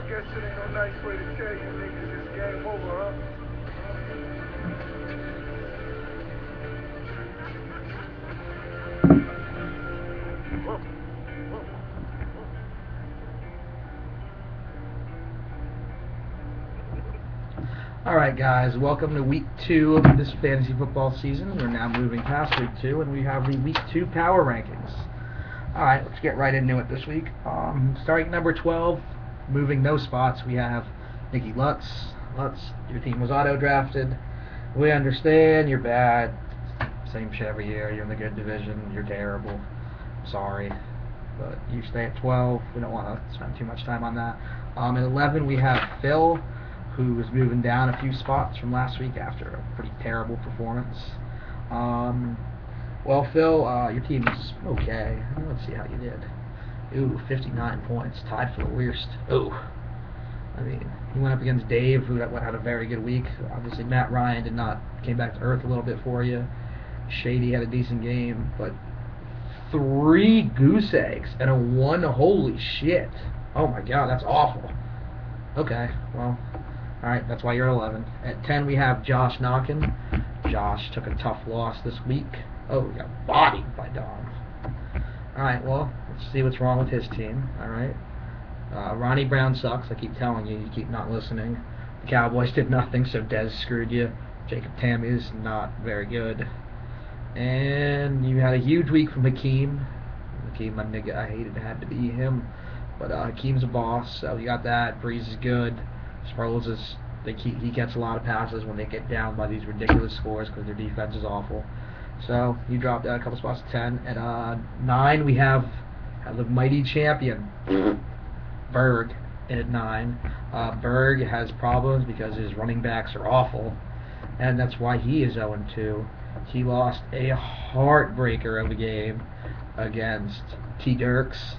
Guess it ain't no nice way to tell you niggas it's game over, huh? Alright guys, welcome to week 2 of this fantasy football season. We're now moving past week 2 and we have the week 2 power rankings. Alright, let's get right into it this week. Starting at number 12, moving no spots, we have Nikki Lutz. Lutz, your team was auto-drafted. We understand, you're bad. Same shit every year, you're in the good division, you're terrible. Sorry. But you stay at 12, we don't want to spend too much time on that. At 11 we have Phil, who was moving down a few spots from last week after a pretty terrible performance. Well, Phil, your team is okay. Let's see how you did. Ooh, 59 points, tied for the worst. Ooh. I mean, he went up against Dave, who had a very good week. Obviously, Matt Ryan came back to earth a little bit for you. Shady had a decent game, but 3 goose eggs and a 1. Holy shit. Oh my god, that's awful. Okay, well, alright, that's why you're at 11. At 10, we have Josh Knockin. Josh took a tough loss this week. Oh, he got bodied by Dom. Alright, well, let's see what's wrong with his team. Alright. Ronnie Brown sucks. I keep telling you, you keep not listening. The Cowboys did nothing, so Dez screwed you. Jacob Tam is not very good. And you had a huge week from Hakeem. Hakeem, my nigga, I hated it had to be him. But Hakeem's a boss, so you got that. Breeze is good. Sproles is, he gets a lot of passes when they get down by these ridiculous scores because their defense is awful. So you dropped out a couple spots to 10. At 9, we have the mighty champion, Berg, at 9. Berg has problems because his running backs are awful, and that's why he is 0-2. He lost a heartbreaker of a game against T. Dirks,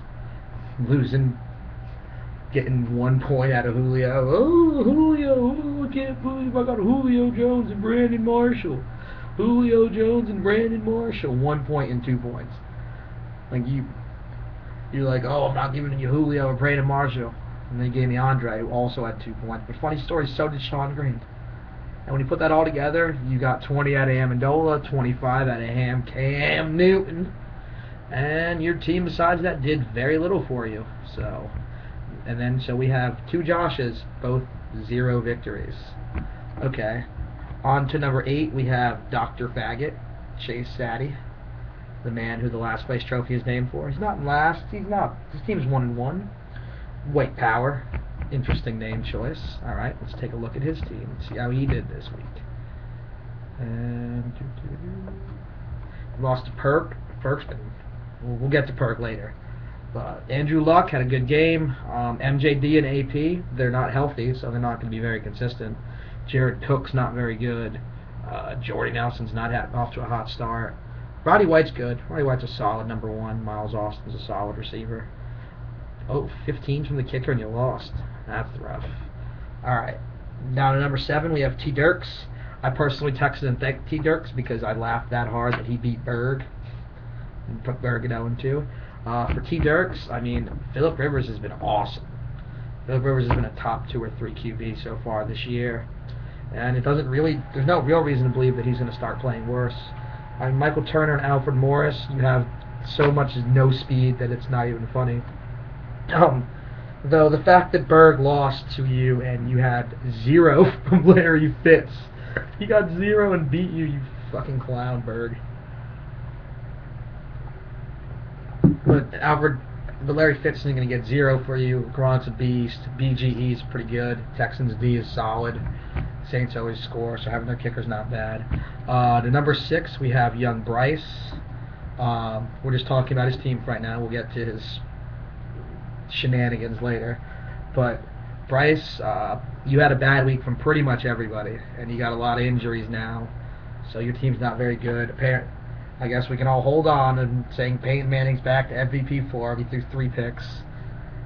getting 1 point out of Julio. Oh, Julio, I can't believe I got Julio Jones and Brandon Marshall. Julio Jones and Brandon Marshall. 1 point and 2 points. Like, you're like, oh, I'm not giving you Julio or Brandon Marshall. And they gave me Andre, who also had 2 points. But funny story, so did Sean Green. And when you put that all together, you got 20 out of Amendola, 25 out of Cam Newton. And your team, besides that, did very little for you. So we have 2 Joshes, both 0 victories. Okay. On to number 8, we have Dr. Faggot, Chase Saddy, the man who the last place trophy is named for. He's not in last. He's not. His team's 1-1. White Power. Interesting name choice. All right, let's take a look at his team and see how he did this week. And lost to Perk. Perk's been. We'll get to Perk later. But Andrew Luck had a good game. MJD and AP, they're not healthy, so they're not going to be very consistent. Jared Cook's not very good. Jordy Nelson's not off to a hot start. Roddy White's good. Roddy White's a solid number 1. Miles Austin's a solid receiver. Oh, 15 from the kicker and you lost. That's rough. Alright. Down to number 7, we have T. Dirks. I personally texted and thanked T. Dirks because I laughed that hard that he beat Berg. And put Berg at 0-2. For T. Dirks, I mean, Phillip Rivers has been awesome. Phillip Rivers has been a top 2 or 3 QB so far this year. And there's no real reason to believe that he's going to start playing worse. I mean, Michael Turner and Alfred Morris, you have so much no speed that it's not even funny. Though the fact that Berg lost to you and you had 0 from Larry Fitz, he got 0 and beat you, you fucking clown, Berg. But Larry Fitz isn't going to get 0 for you. Gronk's a beast. BGE's pretty good. Texans D is solid. Saints always score, so having their kicker's not bad. To number 6, we have young Bryce. We're just talking about his team right now. We'll get to his shenanigans later. But Bryce, you had a bad week from pretty much everybody, and you got a lot of injuries now, so your team's not very good. I guess we can all hold on and saying Peyton Manning's back to MVP form. He threw 3 picks.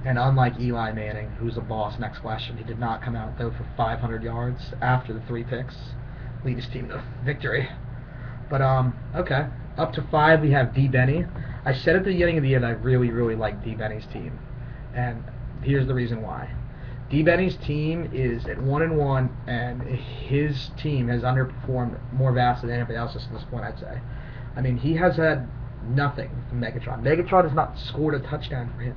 And unlike Eli Manning, who's a boss, next question, he did not come out, though, for 500 yards after the 3 picks. Lead his team to victory. But, okay. Up to 5, we have D. Benny. I said at the beginning of the year that I really, really like D. Benny's team. And here's the reason why. D. Benny's team is at 1-1, and his team has underperformed more vastly than anybody else's at this point, I'd say. I mean, he has had nothing from Megatron. Megatron has not scored a touchdown for him.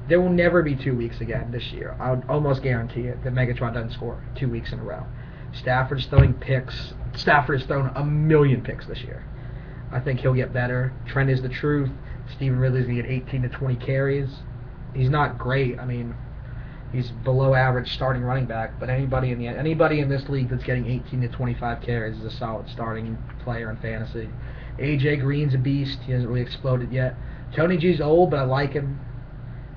There will never be 2 weeks again this year. I would almost guarantee it that Megatron doesn't score 2 weeks in a row. Stafford's throwing picks. Stafford has thrown 1,000,000 picks this year. I think he'll get better. Trent is the truth. Stephen Ridley's going to get 18 to 20 carries. He's not great. I mean, he's below average starting running back, but anybody in this league that's getting 18 to 25 carries is a solid starting player in fantasy. AJ Green's a beast. He hasn't really exploded yet. Tony G's old, but I like him.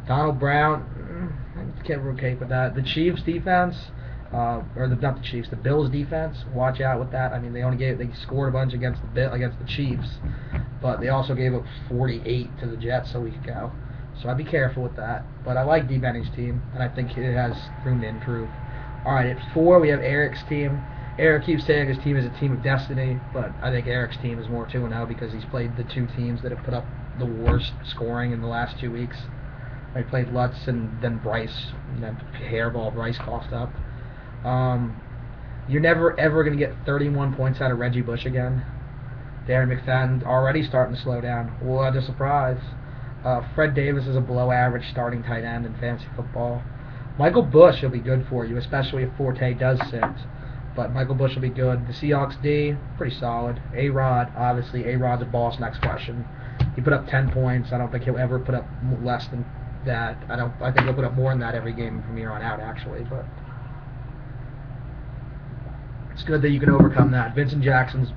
Donald Brown, I can't really with that. The Chiefs defense, not the Chiefs, the Bills defense. Watch out with that. I mean, they scored a bunch against the Chiefs, but they also gave up 48 to the Jets a week ago. So I'd be careful with that. But I like D. Benny's team, and I think it has room to improve. All right, at 4 we have Eric's team. Eric keeps saying his team is a team of destiny, but I think Eric's team is more 2-0 because he's played the two teams that have put up the worst scoring in the last 2 weeks. He played Lutz and then Bryce, and then hairball Bryce coughed up. You're never ever going to get 31 points out of Reggie Bush again. Darren McFadden already starting to slow down. What a surprise. Fred Davis is a below-average starting tight end in fantasy football. Michael Bush will be good for you, especially if Forte does sit. But Michael Bush will be good. The Seahawks D, pretty solid. A-Rod, obviously, A-Rod's a boss, next question. He put up 10 points. I don't think he'll ever put up less than that. I think he'll put up more than that every game from here on out, actually. But it's good that you can overcome that. Vincent Jackson's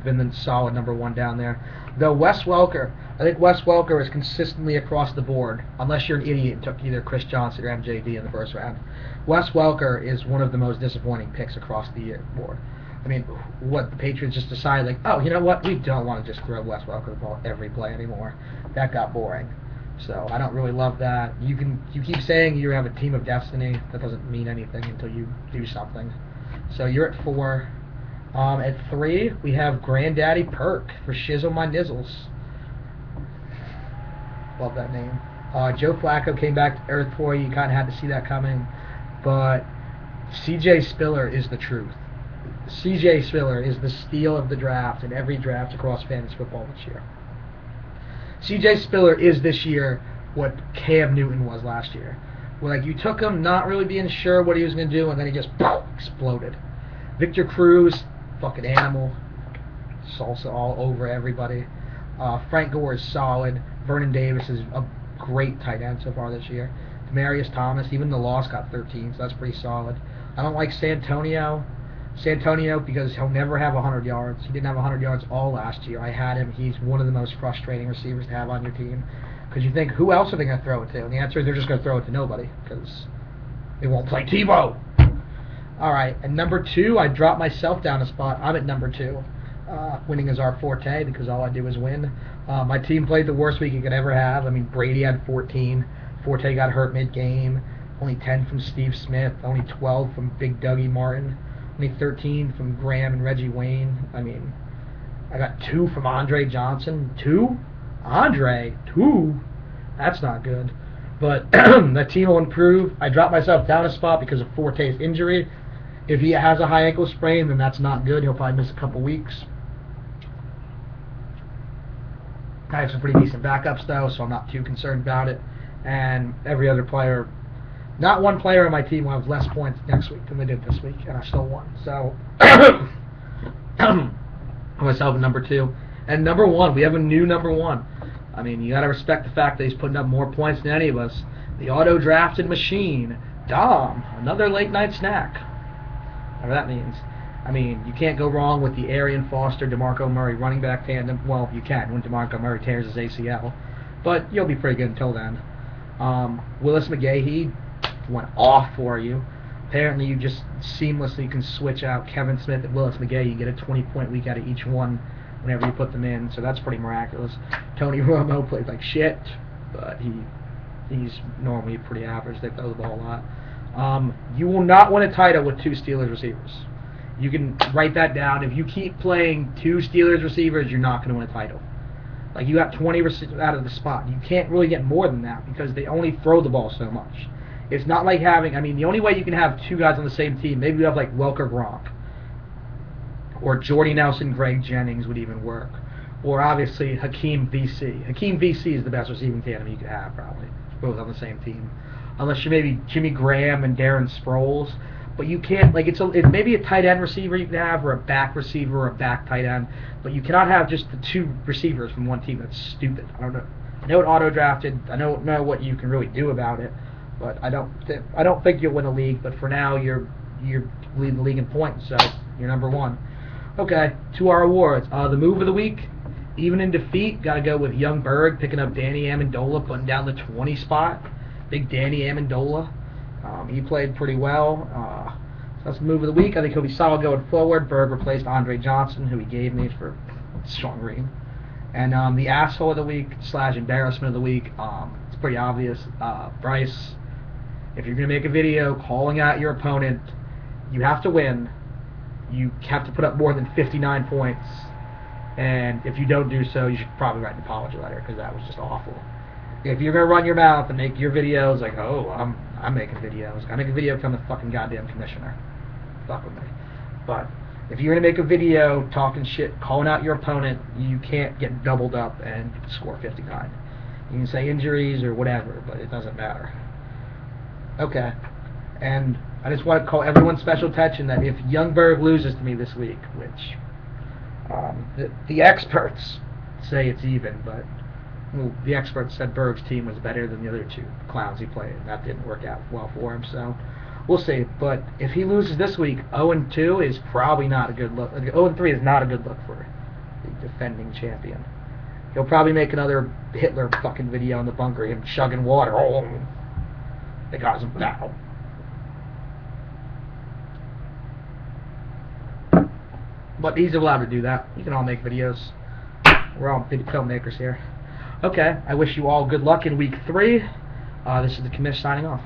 been the solid number 1 down there. Though Wes Welker, I think Wes Welker is consistently across the board, unless you're an idiot and took either Chris Johnson or MJD in the first round. Wes Welker is one of the most disappointing picks across the board. I mean, what, the Patriots just decided, like, oh, you know what, we don't want to just throw Wes Welker the ball every play anymore. That got boring. So I don't really love that. You keep saying you have a team of destiny. That doesn't mean anything until you do something. So you're at 4. At 3, we have Granddaddy Perk for Shizzle My Nizzles. Love that name. Joe Flacco came back to earth for you. You kind of had to see that coming. But C.J. Spiller is the truth. C.J. Spiller is the steal of the draft in every draft across fantasy football this year. C.J. Spiller is this year what Cam Newton was last year. Where, like, you took him not really being sure what he was going to do, and then he just exploded. Victor Cruz, fucking animal. Salsa all over everybody. Frank Gore is solid. Vernon Davis is a great tight end so far this year. Demaryius Thomas, even the loss, got 13, so that's pretty solid. I don't like Santonio because he'll never have 100 yards. He didn't have 100 yards all last year. I had him. He's one of the most frustrating receivers to have on your team. Because you think, who else are they going to throw it to? And the answer is they're just going to throw it to nobody because they won't play Tebow. All right, and number 2, I dropped myself down a spot. I'm at number 2. Winning is our forte because all I do is win. My team played the worst week you could ever have. I mean, Brady had 14. Forte got hurt mid-game. Only 10 from Steve Smith. Only 12 from Big Dougie Martin. Only 13 from Graham and Reggie Wayne. I mean, I got 2 from Andre Johnson. 2? Andre? 2? That's not good. But that team will improve. I dropped myself down a spot because of Forte's injury. If he has a high ankle sprain, then that's not good. He'll probably miss a couple weeks. I have some pretty decent backups, though, so I'm not too concerned about it. And every other player, not one player on my team will have less points next week than they did this week, and I still won. So, myself at number 2. And number 1, we have a new number 1. I mean, you got to respect the fact that he's putting up more points than any of us. The auto-drafted machine, Dom, another late-night snack. Whatever that means. I mean, you can't go wrong with the Arian Foster, DeMarco Murray running back tandem. Well, you can when DeMarco Murray tears his ACL. But you'll be pretty good until then. Willis McGahee went off for you. Apparently, you just seamlessly can switch out Kevin Smith and Willis McGahee. You get a 20-point week out of each one whenever you put them in, so that's pretty miraculous. Tony Romo played like shit, but he's normally pretty average. They throw the ball a lot. You will not win a title with 2 Steelers receivers. You can write that down. If you keep playing 2 Steelers receivers, you're not going to win a title. Like, you got 20 out of the spot. You can't really get more than that because they only throw the ball so much. It's not like having. I mean, the only way you can have two guys on the same team, maybe you have like Welker Gronk, or Jordy Nelson, Greg Jennings would even work, or obviously Hakeem VC. Hakeem VC is the best receiving tandem you could have, probably, both on the same team, unless you're maybe Jimmy Graham and Darren Sproles. But you can't, like, it's maybe a tight end receiver you can have, or a back receiver, or a back tight end, but you cannot have just the two receivers from one team. That's stupid. I don't know. I know it auto drafted. I don't know what you can really do about it, but I don't think you'll win a league. But for now, you're leading the league in points, so you're number one. Okay, to our awards. The move of the week, even in defeat, got to go with Young Berg picking up Danny Amendola, putting down the 20 spot. Big Danny Amendola. He played pretty well. So that's the move of the week. I think he'll be solid going forward. Berg replaced Andre Johnson, who he gave me for Sean Green. And the asshole of the week / embarrassment of the week, it's pretty obvious. Bryce, if you're going to make a video calling out your opponent, you have to win. You have to put up more than 59 points. And if you don't do so, you should probably write an apology letter, because that was just awful. If you're going to run your mouth and make your videos like, oh, I'm making videos. I make a video, become the fucking goddamn commissioner. Fuck with me. But if you're going to make a video talking shit, calling out your opponent, you can't get doubled up and score 59. You can say injuries or whatever, but it doesn't matter. Okay. And I just want to call everyone's special attention that if Youngberg loses to me this week, which the experts say it's even, but the experts said Berg's team was better than the other two clowns he played, and that didn't work out well for him, so we'll see. But if he loses this week, 0-2 is probably not a good look. 0-3 is not a good look for the defending champion. He'll probably make another Hitler fucking video in the bunker, him chugging water. Oh, the guy's a battle. But he's allowed to do that. You can all make videos. We're all big filmmakers here. Okay, I wish you all good luck in week 3. This is the commish signing off.